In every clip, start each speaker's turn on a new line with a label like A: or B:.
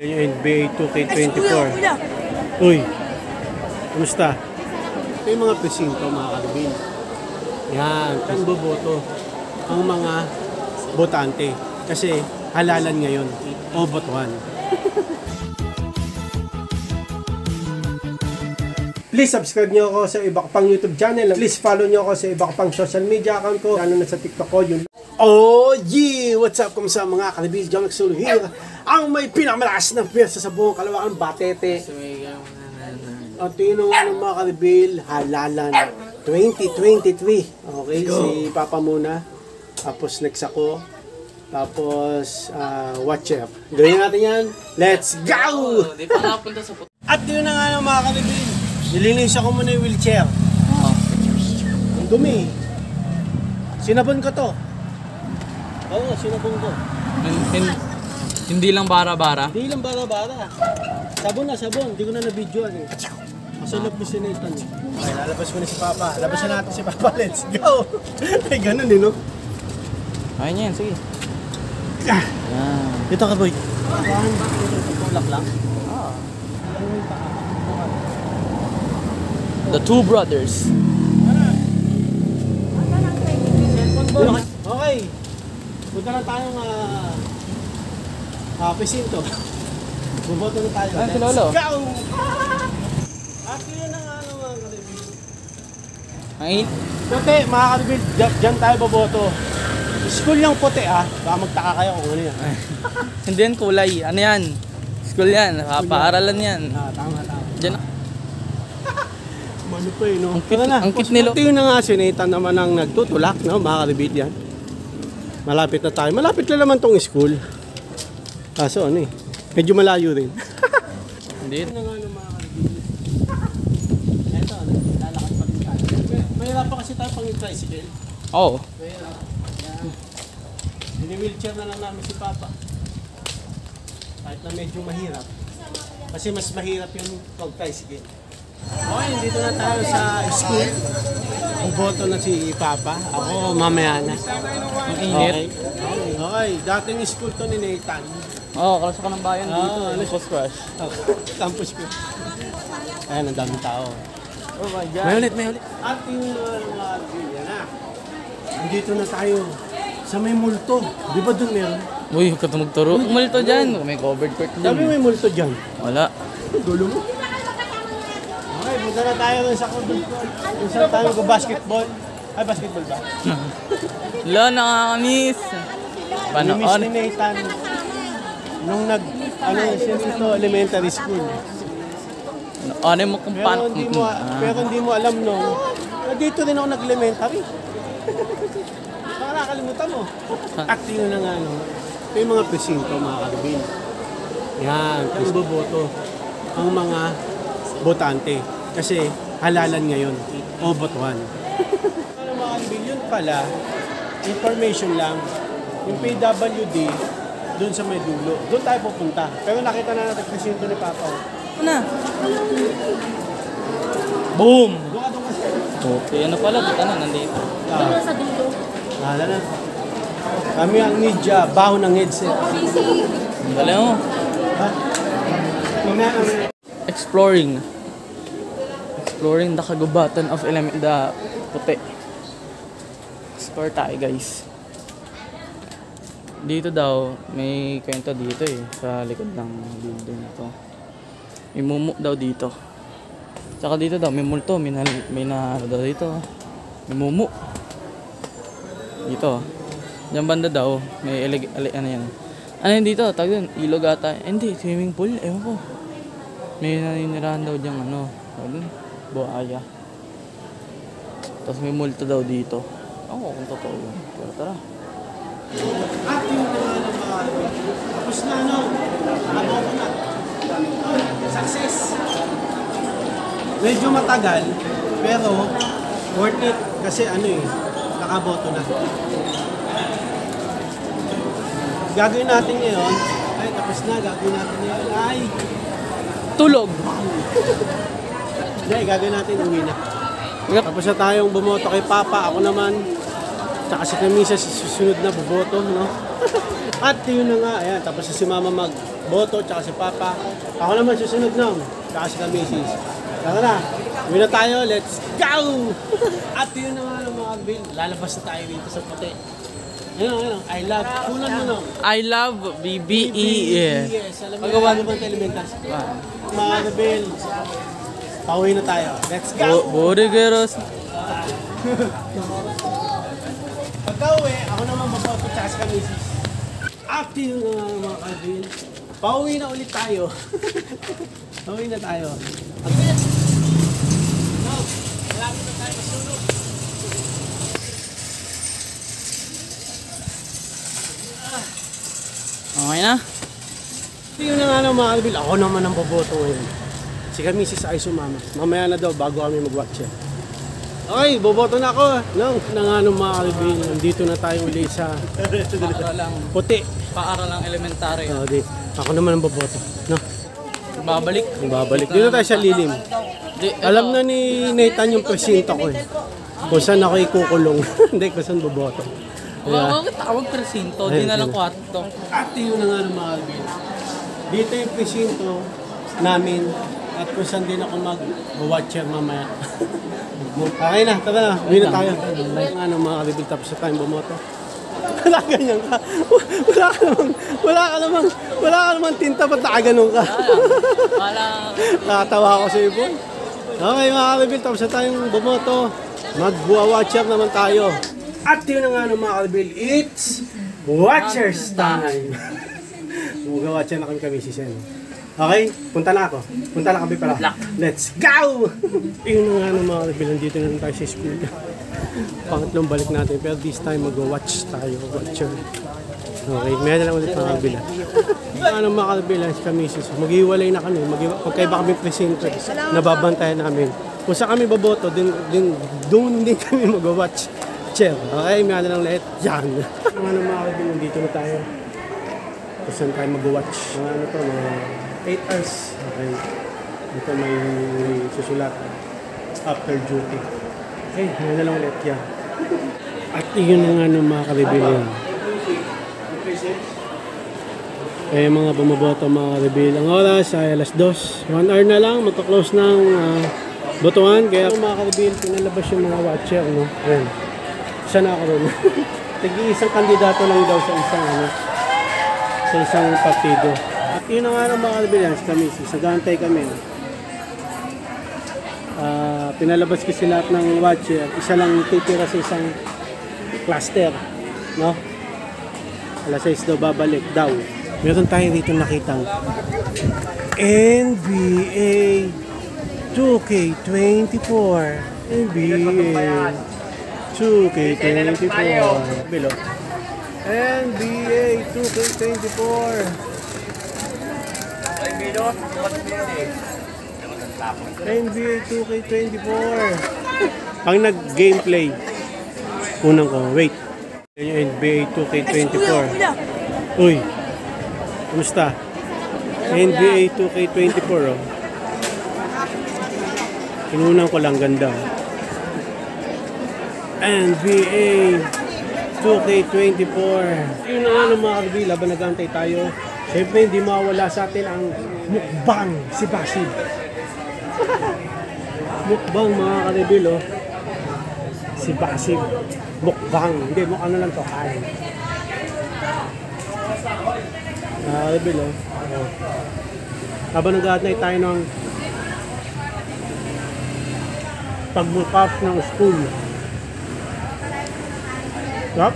A: Yung NBA 2K24. Uy, kumusta? Ito yung mga presinto, mga kalibin. Yan, kan boboto ang mga botante. Kasi halalan ngayon, o botohan. Please subscribe nyo ako sa iba pang YouTube channel. Please follow nyo ako sa iba pang social media account ko. Lalo na sa TikTok ko. Yun. Oh yeah! What's up kumusta mga kalibin? John Nagsulo here. Ang may pinakamalakas na piyesta sa buong Kalawakan, Batete. At yun nga ng mga kalibil, halalan 2023. Okay, si Papa muna. Tapos next ako. Tapos watcher. Gawin natin yan. Let's go! At yun na nga ng mga kalibil. Nilinis ako muna yung wheelchair. Ang dumi. Sinabon ko to. Oo, sinabon ko.
B: Hindi lang bara-bara?
A: Hindi lang bara-bara. Sabon na sabon. Hindi ko na na-videoan eh. Masulog mo si Nathan eh. Okay, lalabas mo na si Papa. Labasan natin si Papa. Let's go! Ay, ganun eh, no?
B: Ayun yan, sige.
A: Ah! Ito ka, boy.
B: Tulak lang? The two brothers.
A: Okay. Punta na tayong presinto. Buboto na tayo.
B: Ay, si Lolo.
A: Let's go! At yun na nga mga kalibig.
B: Ay?
A: Puti, mga kalibig, dyan tayo boboto. School yung puti baka magtaka kayo kung ano yan.
B: Hindi yan kulay. Ano yan? School yan. Paaralan yan.
A: Tama.
B: Diyan.
A: Ano pa no?
B: Ang cute nilo.
A: Ito yun na nga, si Nathan naman ang nagtutulak, no? Mga kalibig yan. Malapit na tayo. Malapit lang naman tong school. Kaso ano medyo malayo rin.
B: Hindi.
A: Ito na nga ng mga kalibig. Ito, lalakad pa rin tayo. Mahirap pa kasi tayo pang tricycle.
B: Oo.
A: Mahirap. Yan. Ini-wheelchair na lang namin si Papa. Kahit na medyo mahirap. Kasi mas mahirap yung pag-tricycle. Okay, dito na tayo sa school. Buboto na si Papa. Ako mamaya na.
B: Ang init.
A: Okay, dating school to ni Nathan.
B: Oo, kalas ako ng bayan dito. Campus Crush.
A: Campus ko. Ayan, ang daming tao.
B: Oh my God.
A: May ulit. At yung mga yan na. Andito na tayo sa may multo. Di ba doon meron?
B: Uy, huwag ka magturo. Multo dyan. May covered court dyan.
A: Sabi may multo dyan.
B: Wala.
A: Gulo mo. Okay, punta na tayo sa covered court. Kung saan tayo mag-basketball. Ay, basketball ba?
B: Wala, nakakamiss.
A: Nimiss ni Nathan nung ito, elementary school.
B: Ano mo kung paano?
A: Pero hindi mo alam nung dito rin ako nag-elementary. Baka nakakalimutan mo. At yun na nga, ito yung mga presinto, mga kalibin. Yan, kung boboto ang mga botante. Kasi halalan ngayon, o botohan. Ano mga kalibin, yun pala, information lang, yung PWD, doon sa may dulo. Doon tayo pupunta. Pero nakita na natin presinto ni Papa.
B: Ano? Boom!
A: Doon kasi.
B: Okay, ano pala? Buta na, nandito.
A: Sa dulo. Hala na. Kami ang ninja, baho ng headset.
B: Dali mo.
A: Ha?
B: Exploring the kagubatan of the puti. Explore tayo, guys. Dito daw, may kwento dito sa likod ng building na to. May mumu daw dito. Tsaka dito daw, may multo, may daw dito. May mumu. Dito. Diyan banda daw, may ano yan. Ano yan dito? Tawag doon, ilog ata. Hindi, swimming pool. Ewan ko. May naninirahan daw diyang tawag doon, buhaya. Tapos may multo daw dito. Ako kung totoo yun. Pero tara.
A: At yung tapos na nakaboto na. Success! Medyo matagal, pero worth it kasi nakaboto na. Gagawin natin ngayon, tapos na, gagawin natin ngayon,
B: Tulog!
A: Hindi, gagawin natin, uwi na. Tapos na tayong bumoto kay Papa, ako naman, tsaka si Camisa sa susunod na buboto, no? At yun na nga, ayan, tapos si mama magboto, tsaka si papa. Ako naman susunod nung, tsaka si Kamisis. Tara na, uwi na tayo, let's go! At yun na nga mga kabil, lalabas na tayo dito sa puti. Ano, I love, kunan mo no?
B: I love BBE.
A: Yes, alam mo yung naman sa elementary. Mga kabil, pauwi na tayo, let's go!
B: Borigeros.
A: Pagka-uwi, ako naman magboto, tsaka si Kamisis. At yun na nga mga kabil, pauwi na ulit tayo. Pauwi na tayo. Agad! No, malapit na tayo masulog.
B: Okay na?
A: Yun na nga ng mga kabil, ako naman ang boboto ngayon. Si Kamisis ay sumama. Mamaya na daw bago kami mag-watch yan. Okay, boboto na ako. No, na nga ng mga kabil, nandito na tayo ulit sa puti.
B: Paaralang elementary.
A: Ako naman ang boboto. No?
B: Babalik.
A: Babalik. Dito tayo sa lilim. Alam na ni Nathan yung presinto ko eh. Kung saan ako ikukulong. Hindi, kung saan boboto.
B: Bakit tawag presinto? Di na lang kwarto.
A: At yun na nga ng mga kabil. Dito yung presinto namin at kung saan din ako mag-watcher mamaya. Okay na, tara na. Uwi na tayo. Nga ng mga kabil tapos sa tayong bumoto. Wala ganyan ka. Wala ka namang tinta, ba't nakaganon ka? Nakatawa ako sa ibon. Okay mga kabil, tapos na tayong bumoto. Mag-watcher naman tayo. At yun na nga ng mga kabil, it's Watchers time! Mag-watcher na kami si Sen. Okay, punta na ako. Punta na kami pala. Let's go! Yun na nga ng mga kabil, nandito na tayo sa school. Pangatlong balik natin, pero this time mag-watch tayo, watcher. Okay, may na lang ulit mga kabila. Ano mga kabila, si Kamisis, maghiwalay na kami, pagkaiba kami presinto, nababantayan namin. Kung saan kami baboto, doon din kami mag-watch. Chair, okay, may na lang ulit, yan. Ano mga kabila, dito na tayo. Kung saan tayo mag-watch. Ano to, mga 8 hours. Okay, dito may susulat, after duty. Okay, may na lang ulit yan. At yun na nga ng mga kalibil. Eh mga bumaboto mga kalibil. Ang oras ay alas 2. 1 hour na lang, magka-close ng botohan. Kaya mga kalibil, pinalabas yung mga watcher. No? Ayan. Isa na ako rin. Tag-iisang kandidato lang daw sa isang partido. At yun na nga ng mga kalibil. Yan, kami, sagantay kami. Pinalabas kasi lahat ng watcher, isa lang titira sa isang cluster, no? Alas 6 daw babalik daw. Meron tayo dito nakitang NBA 2K24. NBA 2K24. Bilo. NBA 2K24. NBA 2K24. Pang nag-gameplay. Unang ko, wait. Yan yung NBA 2K24. Uy, kumusta? NBA 2K24, oh. Inunan ko lang, ganda. NBA 2K24. Yun na nga ng mga kabila, laban nag-antay tayo. Siyempre, hindi mawala sa atin ang mukbang si Basib. Mukbang mga karibil, oh. Si Basib. Mukbang. Hindi, ano lang to, kain. Mga karibil, oh. Habang nag-aatnay tayo ng pagbukas ng school. Yup.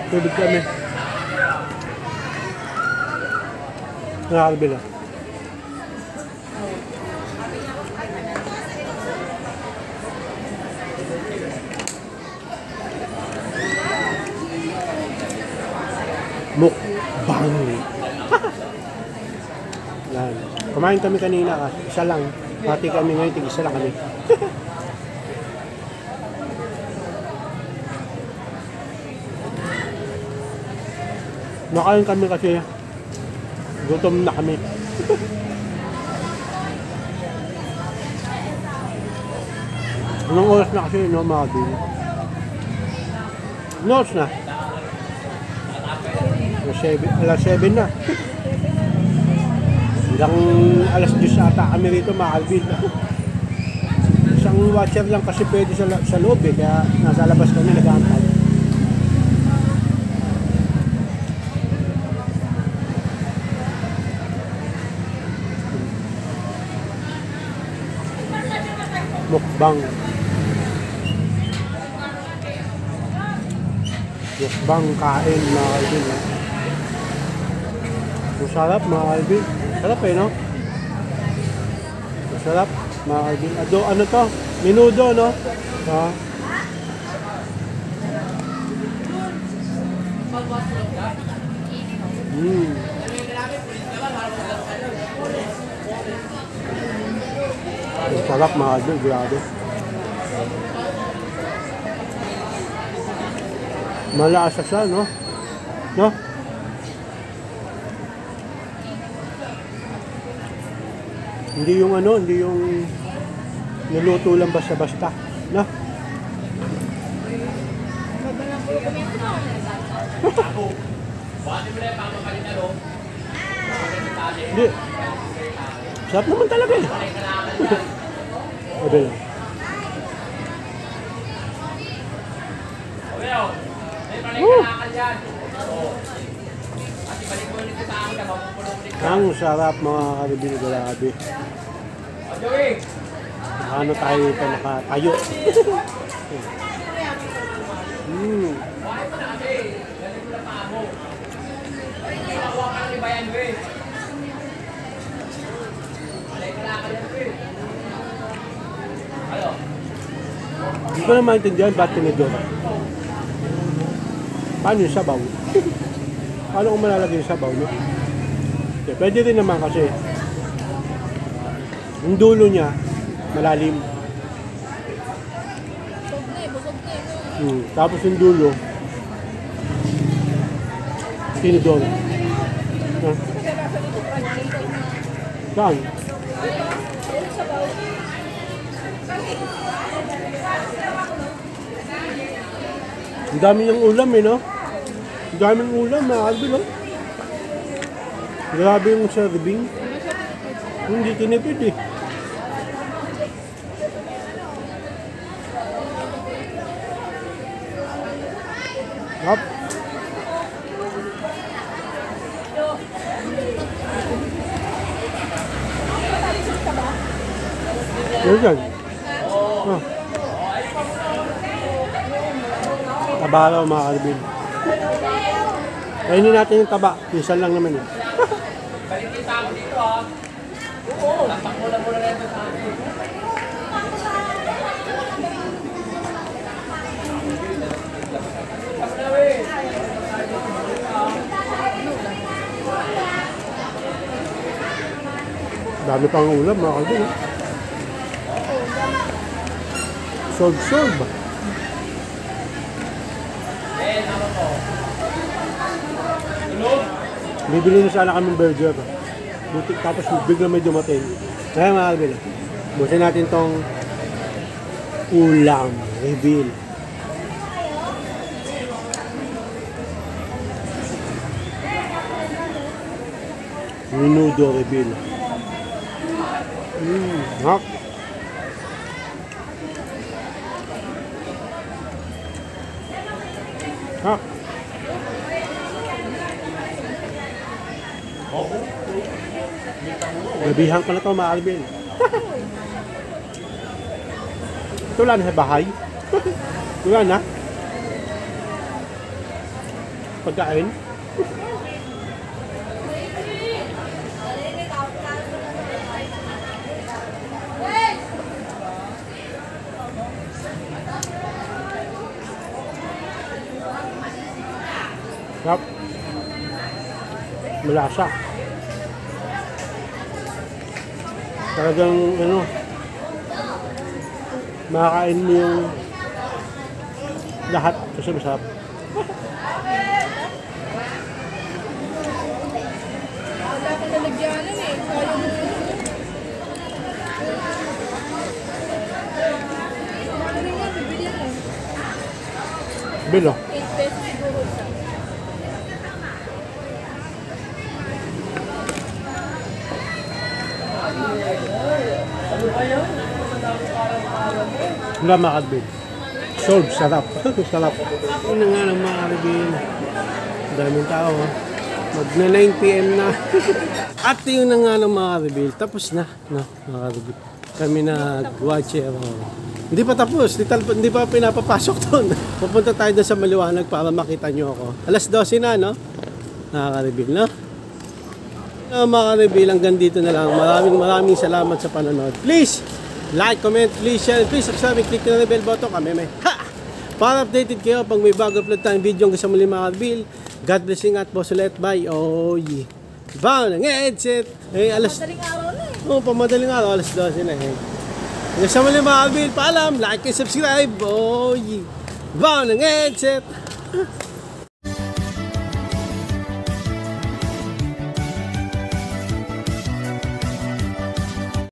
A: Tubig kami. Nakakabila. Mukbang. Yan. Kumain kami kanina, isa lang. Pati kami ngayon, tig-isa lang kami. Nakain kami kasi gutom na kami. Anong oras na kasi, no, mga kabin? Anong oras na? Alas 7 na. Hanggang alas 10 ata kami rito, mga kabin. Isang watcher lang kasi pwede sa loob eh, kaya nasa labas kami nag-aantay. Mukbang. Mukbang kain, mga kalbin. Masarap, mga kalbin. Sarap eh, no? Masarap, mga kalbin. Ano to? Menudo, no? Ha? Masarap, mga kalbin. Grabe. Malasa siya, no? No? Hindi yung ano, hindi yung niluto lang basta-basta, no? Hindi. Sarap naman talaga eh. Sabi lang. Ang sarap, mga kalibin, grabe. Ano tayo ito nakatayo. Hindi ko na maintindihan ba't tinidor. Paano yung sabaw? Paano kung malalagay yung sabaw, no? Okay, pwede rin naman kasi yung dulo niya malalim. Tapos yung dulo tinidor. Saan? Ang dami niyang ulam eh, no? Ang dami ng ulam, mga kalbi, no? Grabe yung serving. Hindi tinipid eh. Hop. Yan yan. Ah. Taba raw, mga kalbin. Kainin natin yung taba. Minsan lang naman eh.
C: Balikita ako dito ha. Oo. Lapak mo na muna rin sa akin.
A: Dami pang ulam, mga kalbin. Solve. Bibili na sana kaming burger. Tapos bigla may dumating. Kaya mga kalbin, busin natin tong ulam reveal. Menudo reveal. Hak. Hak. Gabihan ko na ito, mga kalbin. Ito lang sa bahay. Ito lang na. Pagkain. Yep. Malasa. Talagang ano, makakain mo yung lahat kasi masarap.
D: Wala ka nalagyanan eh. Kaya mo.
A: Bilo.
D: 8 pesos siguro isa.
A: Wala mga kalbil. Solve, sarap. Sarap. Yun na nga ng mga kalbil. Daming tao ha. Magna 9 PM na. At yun na nga ng mga kalbil. Tapos na. No, mga kalbil. Kami nag-watcher. Hindi pa tapos. Hindi pa pinapapasok doon. Pupunta tayo doon sa maliwanag para makita nyo ako. Alas 12 na, no? Mga kalbil, no? Mga kalbil, hanggang dito na lang. Maraming salamat sa panonood. Please, like, comment, please share, please subscribe, click na bell button kami may para updated kayo pag may bago upload tayong video hanggang sa muli mga kalbil. God bless you at boss ulit. Bye. Oh yeah. Bow ng headset. Eh, alas...
D: Madaling araw na eh.
A: Oh, pamadaling araw. Alas 12 na eh. Hanggang sa muli mga kalbil. Paalam. Like and subscribe. Oh yeah. Bow ng headset.